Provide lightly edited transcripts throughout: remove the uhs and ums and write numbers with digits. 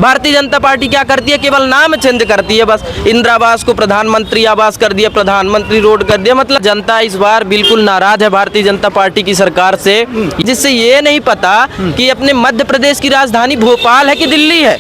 Bharatiya Janata party क्या करती है, केवल नाम चेंज करती है बस। इंदिरा आवास को प्रधानमंत्री आवास कर दिया, प्रधानमंत्री रोड कर दिया। मतलब जनता इस बार बिल्कुल नाराज है भारतीय जनता पार्टी की सरकार से, जिससे ये नहीं पता कि अपने मध्य प्रदेश की राजधानी भोपाल है कि दिल्ली है,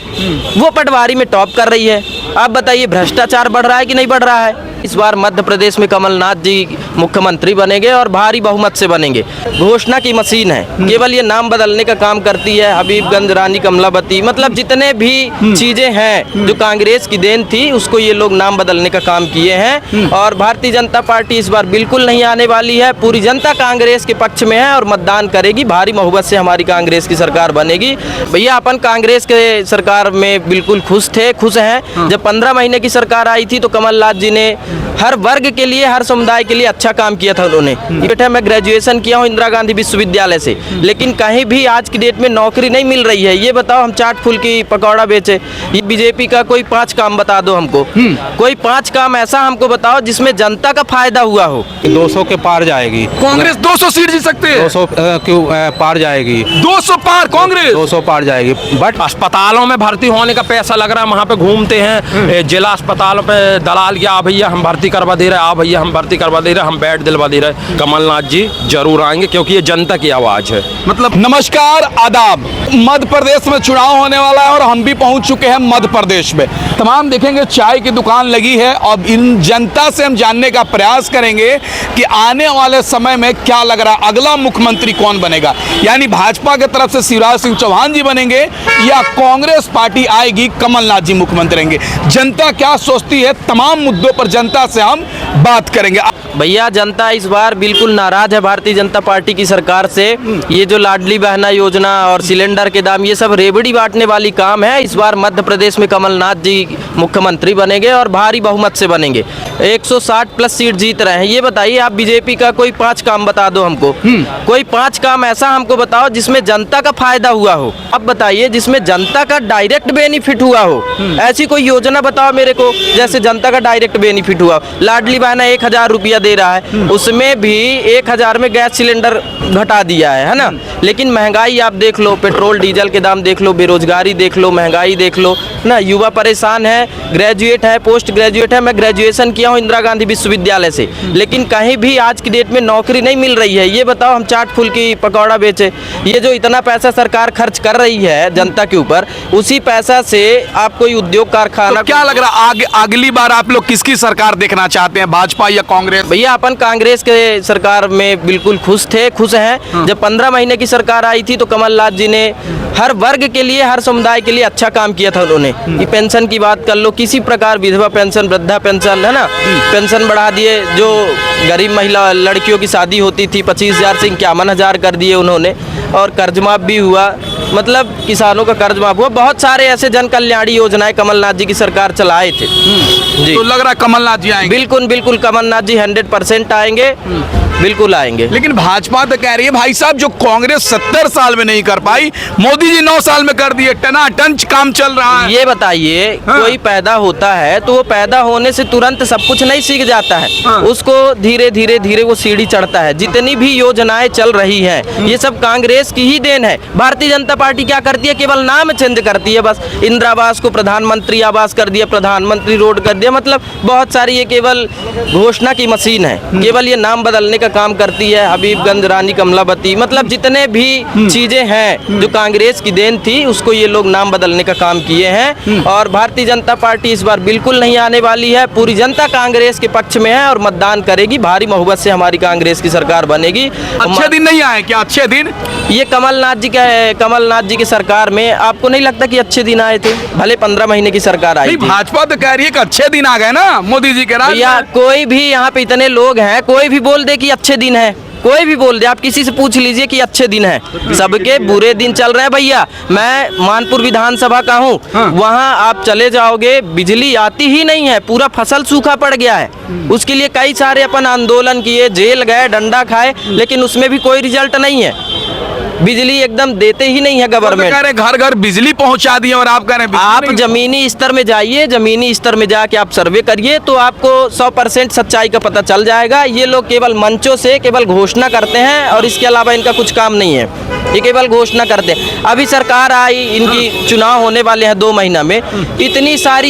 वो पटवारी में टॉप कर रही है। आप बताइए भ्रष्टाचार बढ़ रहा है कि नहीं बढ़ रहा है? इस बार मध्य प्रदेश में कमलनाथ जी मुख्यमंत्री बनेंगे और भारी बहुमत से बनेंगे। घोषणा की मशीन है, केवल ये नाम बदलने का काम करती है। हबीबगंज, रानी कमलावती, मतलब जितने भी चीजें हैं जो कांग्रेस की देन थी, उसको ये लोग नाम बदलने का काम किए हैं। और भारतीय जनता पार्टी इस बार बिल्कुल नहीं आने वाली है। पूरी जनता कांग्रेस के पक्ष में है और मतदान करेगी। भारी बहुमत से हमारी कांग्रेस की सरकार बनेगी। भैया अपन कांग्रेस के सरकार में बिल्कुल खुश हैं। जब 15 महीने की सरकार आई थी तो कमलनाथ जी ने हर वर्ग के लिए, हर समुदाय के लिए अच्छा काम किया था उन्होंने। बेटा मैं ग्रेजुएशन किया हूँ इंदिरा गांधी विश्वविद्यालय से, लेकिन कहीं भी आज की डेट में नौकरी नहीं मिल रही है। ये बताओ हम चाट फूल की पकौड़ा बेचे। ये बीजेपी का कोई 5 काम बता दो हमको, कोई 5 काम ऐसा हमको बताओ जिसमें जनता का फायदा हुआ हो। 200 के पार जाएगी कांग्रेस। 200 सीट जीत सकते हैं। 200 क्यों पार जाएगी? 200 पार कांग्रेस। 200 पार जाएगी। बट अस्पतालों में भर्ती होने का पैसा लग रहा है, वहाँ पे घूमते हैं जिला अस्पतालों पे दलाल या भैया हम भर्ती करवा दे रहे हैं, भैया हम भर्ती करवा दे रहे हैं, हम बेड दिलवा दे रहे हैं। कमलनाथ जी जरूर आएंगे क्योंकि ये जनता की आवाज है। मतलब नमस्कार, आदाब। मध्य प्रदेश में चुनाव होने वाला है और हम भी पहुंच चुके हैं मध्य प्रदेश में। तमाम देखेंगे चाय की दुकान लगी है और इन जनता से हम जानने का प्रयास करेंगे कि आने वाले समय में क्या लग रहा है, अगला मुख्यमंत्री कौन बनेगा। यानी भाजपा की तरफ से शिवराज सिंह चौहान जी बनेंगे या कांग्रेस पार्टी आएगी, कमलनाथ जी मुख्यमंत्री रहेंगे। जनता क्या सोचती है, तमाम मुद्दों पर जनता से हम बात करेंगे। भैया जनता इस बार बिल्कुल नाराज है भारतीय जनता पार्टी की सरकार से। ये जो लाडली बहना योजना और सिलेंडर के दाम, ये सब रेवड़ी बांटने वाली काम है। इस बार मध्य प्रदेश में कमलनाथ जी मुख्यमंत्री बनेंगे और भारी बहुमत से बनेंगे। 160 प्लस सीट जीत रहे हैं। ये बताइए आप बीजेपी का कोई 5 काम बता दो हमको, कोई 5 काम ऐसा हमको बताओ जिसमें जनता का फायदा हुआ हो। अब बताइए जिसमें जनता का डायरेक्ट बेनिफिट हुआ हो, ऐसी कोई योजना बताओ मेरे को जैसे जनता का डायरेक्ट बेनिफिट हुआ। लाडली बहना 1000 रुपया दे रहा है, उसमें भी 1000 में गैस सिलेंडर घटा दिया है ना। लेकिन महंगाई आप देख लो, पेट्रोल डीजल के दाम देख लो, बेरोजगारी देख लो, महंगाई देख लो ना। युवा परेशान है, ग्रेजुएट है, पोस्ट ग्रेजुएट है। मैं ग्रेजुएशन किया हूँ इंदिरा गांधी विश्वविद्यालय से, लेकिन कहीं भी आज की डेट में नौकरी नहीं मिल रही है। ये बताओ हम चाट फूल की पकौड़ा बेचे। ये जो इतना पैसा सरकार खर्च कर रही है जनता के ऊपर, उसी पैसा से आप कोई उद्योग कारखाना। तो क्या लग रहा है अगली बार आप लोग किसकी सरकार देखना चाहते हैं, भाजपा या कांग्रेस? भैया अपन कांग्रेस के सरकार में बिल्कुल खुश हैं। जब 15 महीने की सरकार आई थी तो कमलनाथ जी ने हर वर्ग के लिए, हर समुदाय के लिए अच्छा काम किया था उन्होंने। ये पेंशन की बात कर लो, किसी प्रकार विधवा पेंशन, वृद्धा पेंशन है ना, पेंशन बढ़ा दिए। जो गरीब महिला लड़कियों की शादी होती थी 25,000 से 51,000 कर दिए उन्होंने। और कर्ज माफ भी हुआ, मतलब किसानों का कर्ज माफ हुआ। बहुत सारे ऐसे जन कल्याणी योजनाएं कमलनाथ जी की सरकार चलाए थे जी। तो लग रहा है कमलनाथ जी आएंगे? बिल्कुल कमलनाथ जी 100% आएंगे, बिल्कुल आएंगे। लेकिन भाजपा तो कह रही है भाई साहब जो कांग्रेस 70 साल में नहीं कर पाई, मोदी जी 9 साल में कर दिए। टनाटन काम चल रहा है। ये बताइए कोई पैदा होता है तो वो पैदा होने से तुरंत सब कुछ नहीं सीख जाता है, उसको धीरे धीरे वो सीढ़ी चढ़ता है। जितनी भी योजनाएं चल रही हैं ये सब कांग्रेस की ही देन है। भारतीय जनता पार्टी क्या करती है, केवल नाम चेंज करती है बस। इंदिरा आवास को प्रधानमंत्री आवास कर दिया, प्रधानमंत्री रोड कर दिया। मतलब बहुत सारी ये केवल घोषणा की मशीन है, केवल ये नाम बदलने का काम करती है। हबीबगंज, रानी कमलावती, मतलब जितने भी चीजें हैं जो कांग्रेस की देन थी, उसको ये लोग नाम बदलने का काम किए हैं। और भारतीय जनता पार्टी इस बार बिल्कुल नहीं आने वाली है। पूरी जनता कांग्रेस के पक्ष में है और मतदान करेगी। भारी बहुमत से हमारी कांग्रेस की सरकार बनेगी। अच्छे दिन नहीं आए क्या? अच्छे दिन ये कमलनाथ जी की सरकार में आपको नहीं लगता कि अच्छे दिन आए थे? भले 15 महीने की सरकार आई थी। भाजपा तो कह रही है कि अच्छे दिन आ गए ना मोदी जी के राज। या कोई भी यहाँ पे इतने लोग हैं, कोई भी बोल दे कि अच्छे दिन है, कोई भी बोल दे। आप किसी से पूछ लीजिए कि अच्छे दिन है, सबके बुरे दिन चल रहे हैं। भैया मैं मानपुर विधानसभा का हूँ, वहाँ आप चले जाओगे बिजली आती ही नहीं है, पूरा फसल सूखा पड़ गया है। उसके लिए कई सारे अपन आंदोलन किए, जेल गए, डंडा खाए, लेकिन उसमें भी कोई रिजल्ट नहीं है। बिजली एकदम देते ही नहीं है गवर्नमेंट। घर घर बिजली पहुंचा दी और आप कह रहे हैं आप जमीनी स्तर में जाइए, जमीनी स्तर में जाके आप सर्वे करिए तो आपको 100% सच्चाई का पता चल जाएगा। ये लोग केवल मंचों से केवल घोषणा करते हैं और इसके अलावा इनका कुछ काम नहीं है। ये केवल घोषणा करते हैं। अभी सरकार आई, इनकी चुनाव होने वाले हैं 2 महीना में, इतनी सारी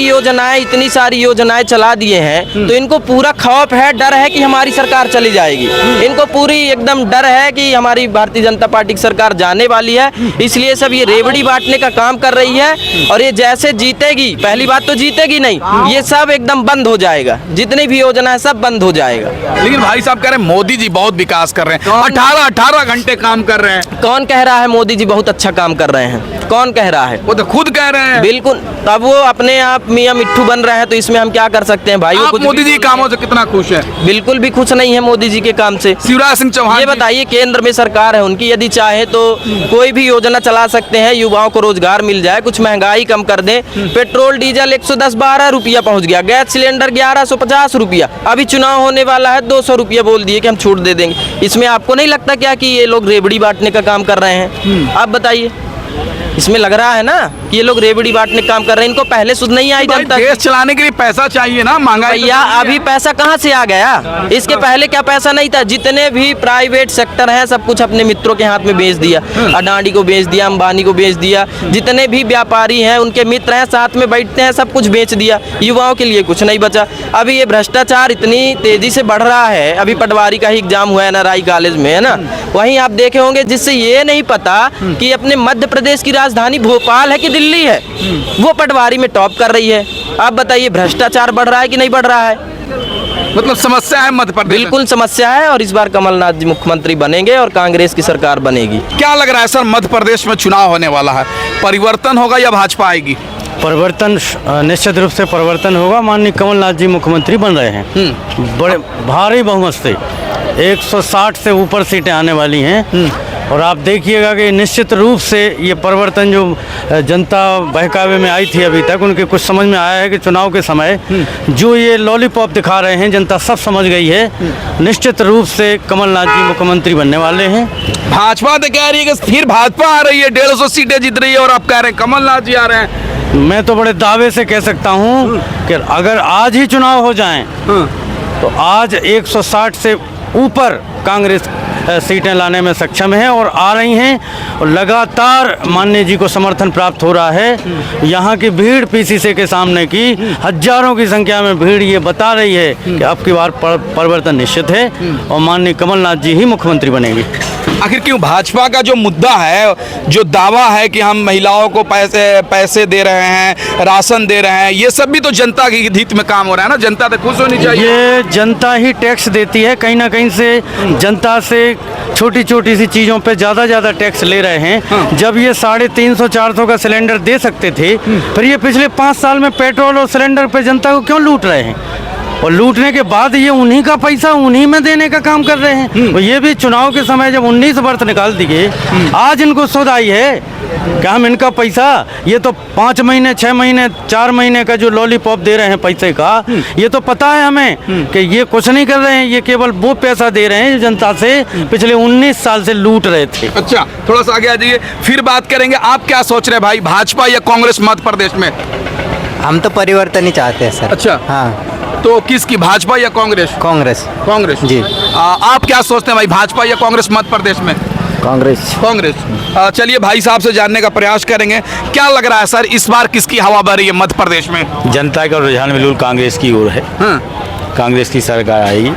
योजनाएं चला दिए हैं, तो इनको पूरा खौफ है, डर है कि हमारी सरकार चली जाएगी। इनको पूरी एकदम डर है कि हमारी भारतीय जनता पार्टी की सरकार जाने वाली है, इसलिए सब ये रेवड़ी बांटने का काम कर रही है। और ये जैसे जीतेगी, पहली बात तो जीतेगी नहीं, ये सब एकदम बंद हो जाएगा, जितनी भी योजना है सब बंद हो जाएगा। लेकिन भाई साहब कह रहे हैं मोदी जी बहुत विकास कर रहे हैं, 18 घंटे काम कर रहे हैं। कौन कह रहा है मोदी जी बहुत अच्छा काम कर रहे हैं? कौन कह रहा है? वो तो खुद कह रहे हैं। बिल्कुल, तब वो अपने आप मियां मिट्ठू बन रहे हैं, तो इसमें हम क्या कर सकते हैं भाई? आप मोदी जी कामों से कितना खुश है? बिल्कुल भी खुश नहीं है मोदी जी के काम से। शिवराज सिंह चौहान ये बताइए, केंद्र में सरकार है उनकी, यदि चाहे तो कोई भी योजना चला सकते हैं, युवाओं को रोजगार मिल जाए, कुछ महंगाई कम कर दें। पेट्रोल डीजल 110-12 रुपया पहुंच गया, गैस सिलेंडर 1150 रुपया, अभी चुनाव होने वाला है 200 रुपया बोल दिए कि हम छूट दे देंगे। इसमें आपको नहीं लगता क्या कि ये लोग रेवड़ी बांटने का काम कर रहे हैं? आप बताइए, इसमें लग रहा है ना कि ये लोग रेवड़ी बांटने का काम कर रहे हैं। इनको पहले सुध नहीं आई जनता देश चलाने के लिए पैसा चाहिए ना, महंगाई भैया अभी पैसा कहाँ से आ गया? इसके पहले क्या पैसा नहीं था? जितने भी प्राइवेट सेक्टर हैं सब कुछ अपने मित्रों के हाथ में बेच दिया, अडानी को बेच दिया, अंबानी को बेच दिया, जितने भी व्यापारी हैं उनके मित्र हैं साथ में बैठते हैं, सब कुछ बेच दिया, युवाओं के लिए कुछ नहीं बचा। अभी ये भ्रष्टाचार इतनी तेजी से बढ़ रहा है, अभी पटवारी का ही एग्जाम हुआ है NRI कॉलेज में, है ना, वहीं आप देखे होंगे, जिससे ये नहीं पता कि अपने मध्य प्रदेश की राजधानी भोपाल है कि दिल्ली है, वो पटवारी में टॉप कर रही है। आप बताइए भ्रष्टाचार बढ़ रहा है कि नहीं बढ़ रहा है? मतलब समस्या है मध्य प्रदेश में। बिल्कुल समस्या है, और इस बार कमलनाथ जी मुख्यमंत्री बनेंगे और कांग्रेस की सरकार बनेगी। क्या लग रहा है सर, मध्य प्रदेश में चुनाव होने वाला है, परिवर्तन होगा या भाजपा आएगी? परिवर्तन निश्चित रूप से परिवर्तन होगा। माननीय कमलनाथ जी मुख्यमंत्री बन रहे हैं, बड़े भारी बहुमत से 160 से ऊपर सीटें आने वाली हैं। और आप देखिएगा कि निश्चित रूप से ये परिवर्तन जो जनता बहकावे में आई थी अभी तक, उनके कुछ समझ में आया है कि चुनाव के समय जो ये लॉलीपॉप दिखा रहे हैं, जनता सब समझ गई है। निश्चित रूप से कमलनाथ जी मुख्यमंत्री बनने वाले हैं। भाजपा तो कह रही है कि फिर भाजपा आ रही है, 150 सीटें जीत रही है, और आप कह रहे हैं कमलनाथ जी आ रहे हैं। मैं तो बड़े दावे से कह सकता हूँ कि अगर आज ही चुनाव हो जाएं तो आज 160 से ऊपर कांग्रेस सीटें लाने में सक्षम है और आ रही हैं, और लगातार माननीय जी को समर्थन प्राप्त हो रहा है। यहाँ की भीड़ पीसीसी के सामने की हजारों की संख्या में भीड़ ये बता रही है कि अब की बार परिवर्तन निश्चित है और माननीय कमलनाथ जी ही मुख्यमंत्री बनेंगे। आखिर क्यों भाजपा का जो मुद्दा है, जो दावा है कि हम महिलाओं को पैसे दे रहे हैं, राशन दे रहे हैं, ये सब भी तो जनता के हित में काम हो रहा है ना, जनता तो खुश होनी चाहिए। ये जनता ही टैक्स देती है, कहीं ना कहीं से जनता से छोटी छोटी सी चीज़ों पे ज़्यादा टैक्स ले रहे हैं। जब ये 350-400 का सिलेंडर दे सकते थे, फिर ये पिछले 5 साल में पेट्रोल और सिलेंडर पे जनता को क्यों लूट रहे हैं? और लूटने के बाद ये उन्हीं का पैसा उन्हीं में देने का काम कर रहे हैं। और ये भी चुनाव के समय जब 19 वर्ष निकाल दिए, आज इनको सुध आई है कि हम इनका पैसा, ये तो 5 महीने 6 महीने 4 महीने का जो लॉलीपॉप दे रहे हैं पैसे का, ये तो पता है हमें कि ये कुछ नहीं कर रहे हैं, ये केवल वो पैसा दे रहे हैं जो जनता से पिछले 19 साल से लूट रहे थे। अच्छा, थोड़ा सा आगे आ जाइए, फिर बात करेंगे। आप क्या सोच रहे हैं भाई, भाजपा या कांग्रेस मध्य प्रदेश में? हम तो परिवर्तन ही चाहते हैं सर। अच्छा, हाँ। तो किसकी, भाजपा या कांग्रेस? कांग्रेस। कांग्रेस जी। आप क्या सोचते हैं भाई, भाजपा या कांग्रेस मध्य प्रदेश में? कांग्रेस। कांग्रेस। चलिए भाई साहब से जानने का प्रयास करेंगे, क्या लग रहा है सर, इस बार किसकी हवा बह रही है मध्य प्रदेश में? जनता का रुझान बिल्कुल कांग्रेस की ओर है। कांग्रेस की सरकार आएगी।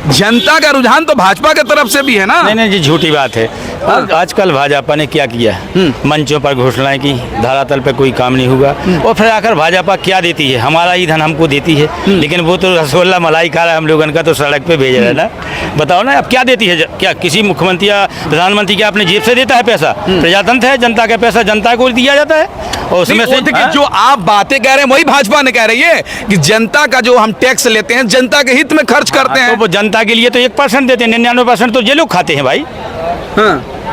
जनता का रुझान तो भाजपा की तरफ से भी है ना? नहीं जी, झूठी बात है। आजकल भाजपा ने क्या किया, मंचों पर घोषणाएं की, धरातल पे कोई काम नहीं हुआ। और फिर आकर भाजपा क्या देती है, हमारा ही धन हमको देती है, लेकिन वो तो रसगुल्ला मलाई खा रहा है, हम लोगों का तो सड़क पे भेज रहा है ना। बताओ ना, अब क्या देती है? क्या किसी मुख्यमंत्री या प्रधानमंत्री क्या अपने जेब से देता है पैसा? प्रजातंत्र है, जनता का पैसा जनता को दिया जाता है। और उसमें से जो आप बातें कह रहे हैं वही भाजपा ने कह रही है कि जनता का जो हम टैक्स लेते हैं जनता के हित में खर्च करते हैं। तो वो जनता के लिए तो 1% देते हैं, 99% तो ये लोग खाते हैं भाई।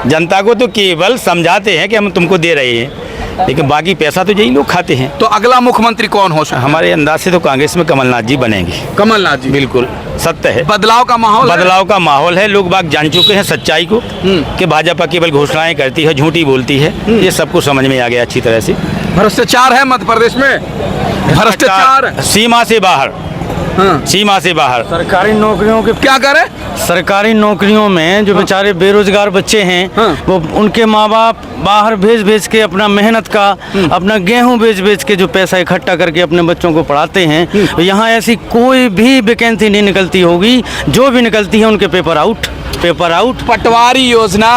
जनता को तो केवल समझाते हैं कि हम तुमको दे रहे हैं, लेकिन बाकी पैसा तो यही लोग खाते हैं। तो अगला मुख्यमंत्री कौन हो सकता है? हमारे अंदाज से तो कांग्रेस में कमलनाथ जी बनेंगे। कमलनाथ जी, बिल्कुल सत्य है। बदलाव का माहौल, बदलाव का माहौल है। लोग बाग जान चुके हैं सच्चाई को कि भाजपा केवल घोषणाएं करती है, झूठी बोलती है। ये सबको समझ में आ गया अच्छी तरह से। भ्रष्टाचार है मध्य प्रदेश में, भ्रष्टाचार सीमा से बाहर, सीमा से बाहर। सरकारी नौकरियों के क्या करे? सरकारी नौकरियों में जो बेचारे बेरोजगार बच्चे हैं वो उनके माँ बाप बाहर भेज भेज के अपना मेहनत का अपना गेहूं बेच बेच के जो पैसा इकट्ठा करके अपने बच्चों को पढ़ाते हैं, यहाँ ऐसी कोई भी वैकेंसी नहीं निकलती होगी, जो भी निकलती है उनके पेपर आउट। पटवारी योजना,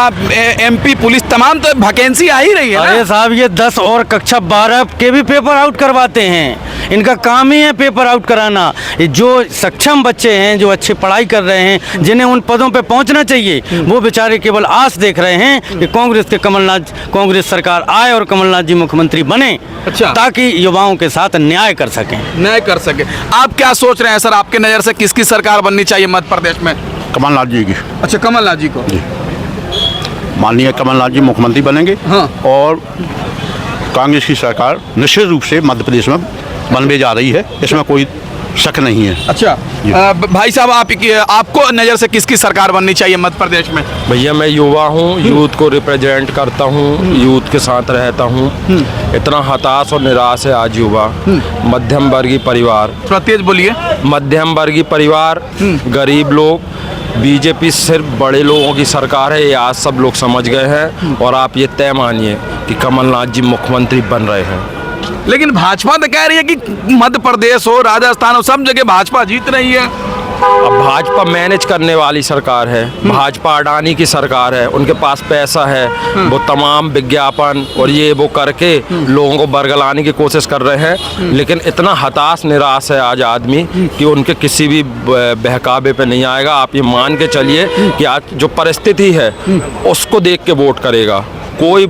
एमपी पुलिस, तमाम तो वैकेंसी आ ही रही है ना? अरे साहब ये 10 और कक्षा 12 के भी पेपर आउट करवाते हैं। इनका काम ही है पेपर आउट कराना। ये जो सक्षम बच्चे हैं, जो अच्छी पढ़ाई कर रहे हैं, जिन्हें उन पदों पे पहुंचना चाहिए, वो बेचारे केवल आस देख रहे हैं कि कांग्रेस सरकार आए और कमलनाथ जी मुख्यमंत्री बने, अच्छा, ताकि युवाओं के साथ न्याय कर सकें। आप क्या सोच रहे हैं सर, आपके नज़र से किसकी सरकार बननी चाहिए मध्य प्रदेश में? कमलनाथ जी की। अच्छा, कमलनाथ जी को। माननीय कमलनाथ जी मुख्यमंत्री बनेंगे, हाँ। और कांग्रेस की सरकार निश्चित रूप से मध्य प्रदेश में बनने जा रही है, इसमें कोई शक नहीं है। अच्छा, भाई साहब आपको नज़र से किसकी सरकार बननी चाहिए मध्य प्रदेश में? भैया मैं युवा हूँ, यूथ को रिप्रेजेंट करता हूँ, यूथ के साथ रहता हूँ। इतना हताश और निराश है आज युवा। मध्यम वर्गीय परिवार, थोड़ा तेज बोलिए। मध्यम वर्गीय परिवार, गरीब लोग, बीजेपी सिर्फ बड़े लोगों की सरकार है, ये आज सब लोग समझ गए हैं। और आप ये तय मानिए कि कमलनाथ जी मुख्यमंत्री बन रहे हैं। लेकिन भाजपा तो कह रही है कि मध्य प्रदेश हो, राजस्थान हो, सब जगह भाजपा जीत रही है। अब भाजपा मैनेज करने वाली सरकार है, भाजपा अडानी की सरकार है, उनके पास पैसा है, वो तमाम विज्ञापन और ये वो करके लोगों को बरगलाने की कोशिश कर रहे हैं। लेकिन इतना हताश निराश है आज आदमी कि उनके किसी भी बहकावे पे नहीं आएगा। आप ये मान के चलिए कि आज जो परिस्थिति है उसको देख के वोट करेगा। कोई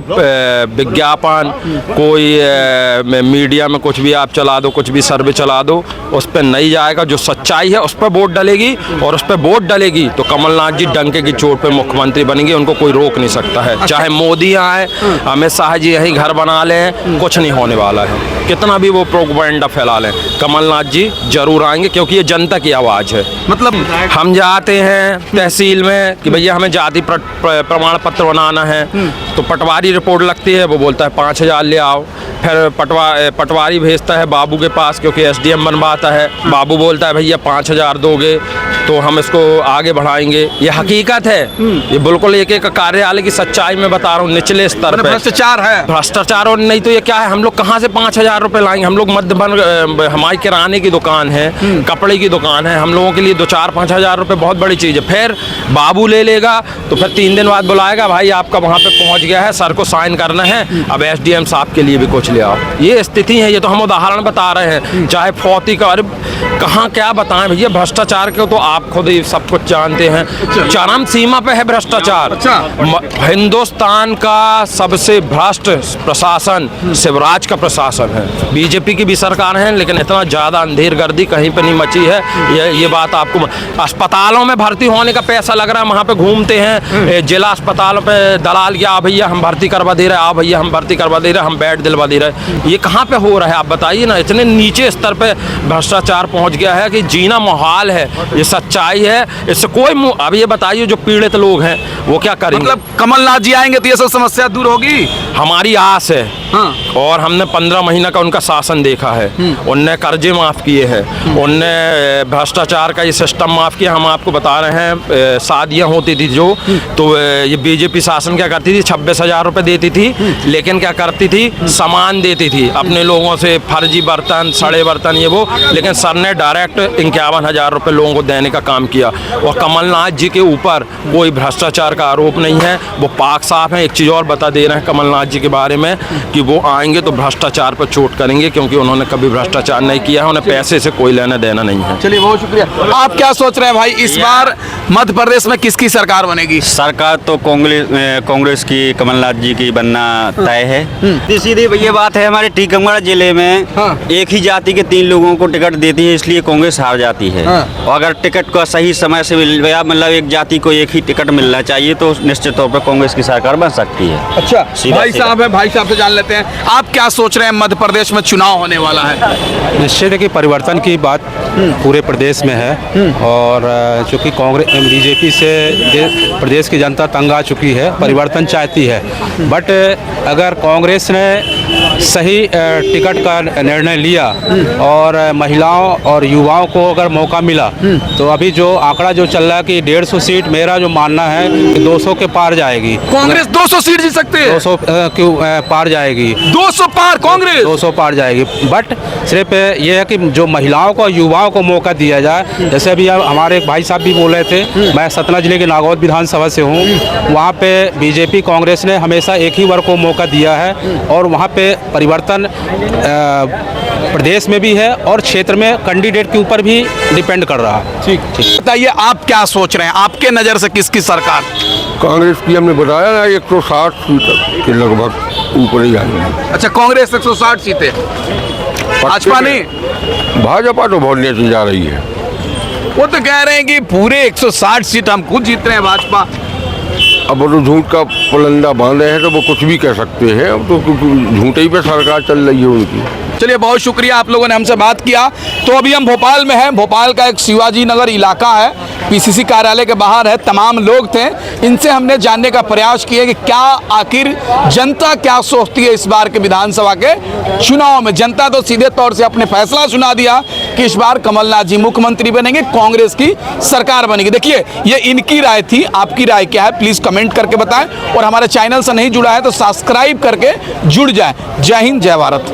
विज्ञापन, कोई मीडिया में कुछ भी आप चला दो, कुछ भी सर्वे चला दो, उस पर नहीं जाएगा। जो सच्चाई है उस पर वोट डलेगी, और उस पर वोट डलेगी तो कमलनाथ जी डंके की चोट पे मुख्यमंत्री बनेंगे, उनको कोई रोक नहीं सकता है। चाहे मोदी आए, अमित शाह जी यहीं घर बना लें, कुछ नहीं होने वाला है। कितना भी वो प्रोपेगेंडा फैला लें, कमलनाथ जी जरूर आएंगे, क्योंकि ये जनता की आवाज़ है। मतलब हम जाते हैं तहसील में कि भैया हमें जाति प्रमाण पत्र बनाना है, तो पटवारी रिपोर्ट लगती है, वो बोलता है 5,000 ले आओ। फिर पटवारी भेजता है बाबू के पास, क्योंकि एसडीएम बनवाता है। बाबू बोलता है भैया 5,000 दोगे तो हम इसको आगे बढ़ाएंगे। ये हकीकत है, ये बिल्कुल एक एक कार्यालय की सच्चाई में बता रहा हूँ, निचले स्तर पे भ्रष्टाचार है। भ्रष्टाचार, और नहीं तो ये क्या है, हम लोग कहाँ से 5,000 रुपये लाएंगे? हम लोग हमारी किराने की दुकान है, कपड़े की दुकान है, हम लोगों के लिए 2-4-5 हज़ार रुपये बहुत बड़ी चीज़ है। फिर बाबू ले लेगा तो फिर 3 दिन बाद बुलाएगा, भाई आपका वहाँ पे पहुँच गया है, सर को साइन करना है, अब एसडीएम साहब के लिए भी कुछ ले आओ। ये स्थिति है, ये तो हम उदाहरण बता रहे हैं। चाहे फौती का, अरे कहाँ क्या बताएं भैया, भ्रष्टाचार के तो आप खुद ही सब कुछ जानते हैं, चरम सीमा पे है भ्रष्टाचार। हिंदुस्तान का सबसे भ्रष्ट प्रशासन शिवराज का प्रशासन है। बीजेपी की भी सरकार है, लेकिन इतना ज़्यादा अंधेरगर्दी कहीं पे नहीं मची है। ये बात आपको, अस्पतालों में भर्ती होने का पैसा लग रहा है, वहाँ पे घूमते हैं जिला अस्पतालों पे दलाल, या भैया हम भर्ती करवा दे रहे हैं, भैया हम भर्ती करवा दे रहे हैं, हम बेड दिलवा दे रहे हैं। ये कहाँ पे हो रहा है आप बताइए ना। इतने नीचे स्तर पे भ्रष्टाचार पहुँच गया है कि जीना मुहाल है। ये सच्चाई है, इससे कोई अब ये बताइए जो पीड़ित लोग हैं वो क्या करेंगे? मतलब कमलनाथ जी आएंगे तो ये सब समस्या दूर होगी, हमारी आस है। हाँ। और हमने 15 महीना का उनका शासन देखा है। उनने कर्जे माफ़ किए हैं, उनने भ्रष्टाचार का ये सिस्टम माफ़ किया। हम आपको बता रहे हैं, शादियाँ होती थी जो, तो ये बीजेपी शासन क्या करती थी, 26,000 रुपये देती थी, लेकिन क्या करती थी, सामान देती थी अपने लोगों से, फर्जी बर्तन, सड़े बर्तन, ये वो। लेकिन सर ने डायरेक्ट 51,000 रुपये लोगों को देने का काम किया। और कमलनाथ जी के ऊपर कोई भ्रष्टाचार का आरोप नहीं है, वो पाक साफ हैं। एक चीज़ और बता दे रहे हैं कमलनाथ जी के बारे में कि वो आएंगे तो भ्रष्टाचार पर चोट करेंगे, क्योंकि उन्होंने कभी भ्रष्टाचार नहीं किया है, उन्हें पैसे से कोई लेना देना नहीं है। चलिए, बहुत शुक्रिया। आप क्या सोच रहे हैं भाई, इस बार मध्य प्रदेश में किसकी सरकार बनेगी? सरकार तो कांग्रेस की, कमलनाथ जी की बनना तय है। सीधी ये बात है, हमारे टीकमगढ़ जिले में एक ही जाति के 3 लोगों को टिकट देती है, इसलिए कांग्रेस हार जाती है। और अगर टिकट को सही समय से मिल गया, मतलब एक जाति को एक ही टिकट मिलना चाहिए, तो निश्चित तौर पर कांग्रेस की सरकार बन सकती है। अच्छा, भाई साहब है, भाई साहब से जान लेते हैं, आप क्या सोच रहे हैं, मध्य प्रदेश में चुनाव होने वाला है? निश्चित है कि परिवर्तन की बात पूरे प्रदेश में है, और चूँकि कांग्रेस बीजेपी से प्रदेश की जनता तंग आ चुकी है, परिवर्तन चाहती है। बट अगर कांग्रेस ने सही टिकट का निर्णय लिया और महिलाओं और युवाओं को अगर मौका मिला तो अभी जो आंकड़ा जो चल रहा है कि 150 सीट, मेरा जो मानना है कि 200 के पार जाएगी। कांग्रेस 200 सीट जीत सकते हैं। 200 क्यों पार जाएगी? 200 पार कांग्रेस 200 पार जाएगी। बट सिर्फ ये है कि जो महिलाओं को, युवाओं को मौका दिया जाए। जैसे अभी हमारे एक भाई साहब भी बोल रहे थे, मैं सतना जिले के नागौद विधानसभा से हूँ। वहाँ पे बीजेपी कांग्रेस ने हमेशा एक ही वर्ग को मौका दिया है और वहाँ पे परिवर्तन प्रदेश में भी है और क्षेत्र में कैंडिडेट के ऊपर भी डिपेंड कर रहा है। ठीक बताइए, आप क्या सोच रहे हैं? आपके नज़र से किसकी सरकार? कांग्रेस की हमने बताया ना 160 सीट के लगभग ऊपर ही आएंगे। अच्छा, कांग्रेस 160 सीटें, भाजपा नहीं? भाजपा तो बहुत नीचे जा रही है। वो तो कह रहे हैं कि पूरे 160 सीट हम खुद जीत रहे हैं भाजपा। अब वो तो झूठ का पुलंदा बांधे हैं तो वो कुछ भी कह सकते हैं। अब तो झूठे ही पे सरकार चल रही है उनकी। चलिए, बहुत शुक्रिया, आप लोगों ने हमसे बात किया। तो अभी हम भोपाल में हैं। भोपाल का एक शिवाजी नगर इलाका है, पीसीसी कार्यालय के बाहर है। तमाम लोग थे, इनसे हमने जानने का प्रयास किया कि क्या आखिर जनता क्या सोचती है इस बार के विधानसभा के चुनाव में। जनता तो सीधे तौर से अपने फैसला सुना दिया कि इस बार कमलनाथ जी मुख्यमंत्री बनेंगे, कांग्रेस की सरकार बनेगी। देखिए, ये इनकी राय थी, आपकी राय क्या है प्लीज कमेंट करके बताएं और हमारे चैनल से नहीं जुड़ा है तो सब्सक्राइब करके जुड़ जाए। जय हिंद, जय भारत।